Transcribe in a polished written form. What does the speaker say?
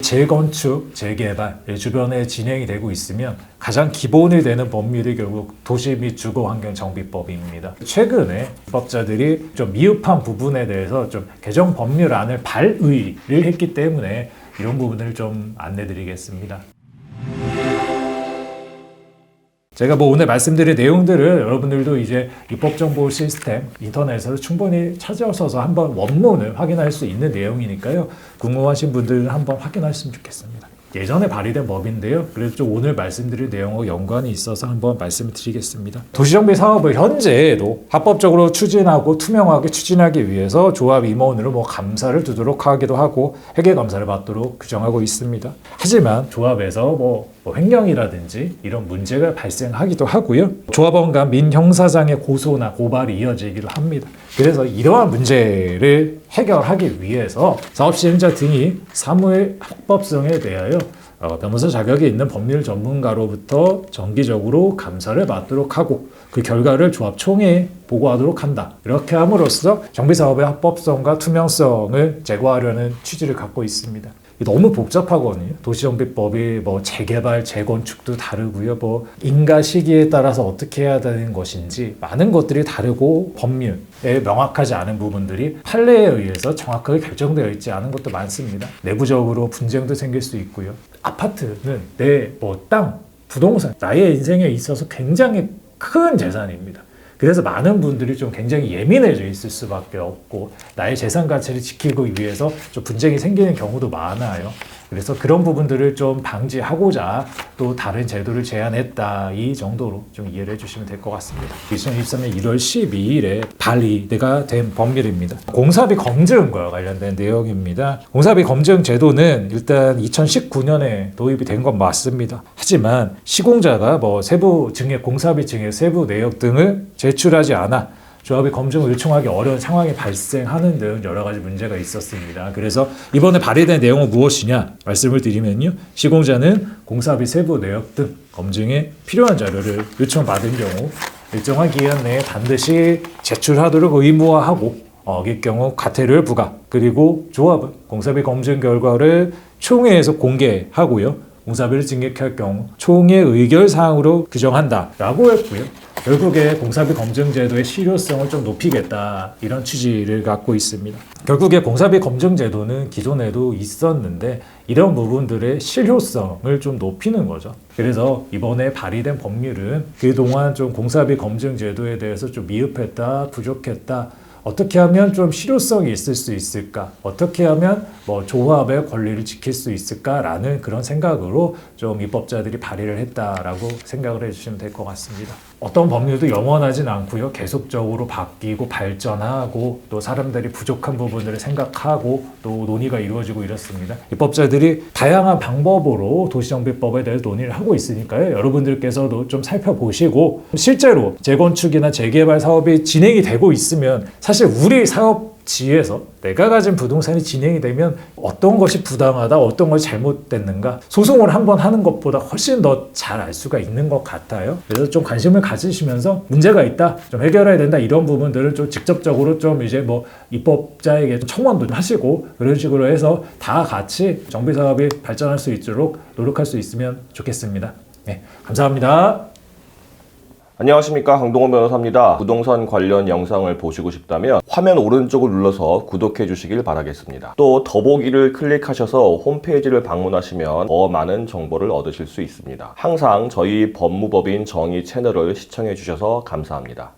재건축, 재개발 주변에 진행이 되고 있으면 가장 기본이 되는 법률이 결국 도시 및 주거환경정비법입니다. 최근에 법자들이 좀 미흡한 부분에 대해서 좀 개정 법률안을 발의를 했기 때문에 이런 부분을 좀 안내드리겠습니다. 제가 오늘 말씀드린 내용들을 여러분들도 이제 입법정보 시스템 인터넷에서 충분히 찾아서서 한번 원문을 확인할 수 있는 내용이니까요. 궁금하신 분들은 한번 확인하셨으면 좋겠습니다. 예전에 발의된 법인데요. 그래서 좀 오늘 말씀드릴 내용과 연관이 있어서 한번 말씀을 드리겠습니다. 도시정비 사업을 현재에도 합법적으로 추진하고 투명하게 추진하기 위해서 조합 임원으로 감사를 두도록 하기도 하고 회계 감사를 받도록 규정하고 있습니다. 하지만 조합에서 횡령이라든지 이런 문제가 발생하기도 하고요. 조합원 간 민형사상의 고소나 고발이 이어지기도 합니다. 그래서 이러한 문제를 해결하기 위해서 사업시행자 등이 사무의 합법성에 대하여 변호사 자격이 있는 법률 전문가로부터 정기적으로 감사를 받도록 하고 그 결과를 조합총회에 보고하도록 한다. 이렇게 함으로써 정비사업의 합법성과 투명성을 제고하려는 취지를 갖고 있습니다. 너무 복잡하거든요. 도시정비법이 재개발, 재건축도 다르고요. 인가 시기에 따라서 어떻게 해야 되는 것인지 많은 것들이 다르고 법률에 명확하지 않은 부분들이 판례에 의해서 정확하게 결정되어 있지 않은 것도 많습니다. 내부적으로 분쟁도 생길 수 있고요. 아파트는 내 땅, 부동산, 나의 인생에 있어서 굉장히 큰 재산입니다. 그래서 많은 분들이 좀 굉장히 예민해져 있을 수밖에 없고 나의 재산 가치를 지키기 위해서 좀 분쟁이 생기는 경우도 많아요. 그래서 그런 부분들을 좀 방지하고자 또 다른 제도를 제안했다. 이 정도로 좀 이해를 해주시면 될 것 같습니다. 2023년 1월 12일에 발의가 된 법률입니다. 공사비 검증과 관련된 내용입니다. 공사비 검증 제도는 일단 2019년에 도입이 된 건 맞습니다. 하지만 시공자가 세부 증액, 공사비 증액, 세부 내역 등을 제출하지 않아 조합이 검증을 요청하기 어려운 상황이 발생하는 등 여러 가지 문제가 있었습니다. 그래서 이번에 발의된 내용은 무엇이냐 말씀을 드리면요. 시공자는 공사비 세부 내역 등 검증에 필요한 자료를 요청받은 경우 일정한 기간 내에 반드시 제출하도록 의무화하고 어길 경우 과태료를 부과, 그리고 조합은 공사비 검증 결과를 총회에서 공개하고요. 공사비를 증액할 경우 총회 의결사항으로 규정한다라고 했고요. 결국에 공사비 검증 제도의 실효성을 좀 높이겠다, 이런 취지를 갖고 있습니다. 결국에 공사비 검증 제도는 기존에도 있었는데 이런 부분들의 실효성을 좀 높이는 거죠. 그래서 이번에 발의된 법률은 그동안 좀 공사비 검증 제도에 대해서 좀 미흡했다, 부족했다, 어떻게 하면 좀 실효성이 있을 수 있을까? 어떻게 하면 조합의 권리를 지킬 수 있을까라는 그런 생각으로 좀 입법자들이 발의를 했다라고 생각을 해주시면 될 것 같습니다. 어떤 법률도 영원하진 않고요. 계속적으로 바뀌고 발전하고 또 사람들이 부족한 부분들을 생각하고 또 논의가 이루어지고 이렇습니다. 입법자들이 다양한 방법으로 도시정비법에 대해서 논의를 하고 있으니까요. 여러분들께서도 좀 살펴보시고 실제로 재건축이나 재개발 사업이 진행이 되고 있으면 사실 우리 사업지에서 내가 가진 부동산이 진행이 되면 어떤 것이 부당하다, 어떤 것이 잘못됐는가 소송을 한번 하는 것보다 훨씬 더 잘 알 수가 있는 것 같아요. 그래서 좀 관심을 가지시면서 문제가 있다, 좀 해결해야 된다, 이런 부분들을 좀 직접적으로 좀 이제 입법자에게 청원도 좀 하시고 그런 식으로 해서 다 같이 정비사업이 발전할 수 있도록 노력할 수 있으면 좋겠습니다. 네, 감사합니다. 안녕하십니까, 강동원 변호사입니다. 부동산 관련 영상을 보시고 싶다면 화면 오른쪽을 눌러서 구독해 주시길 바라겠습니다. 또 더보기를 클릭하셔서 홈페이지를 방문하시면 더 많은 정보를 얻으실 수 있습니다. 항상 저희 법무법인 정의 채널을 시청해 주셔서 감사합니다.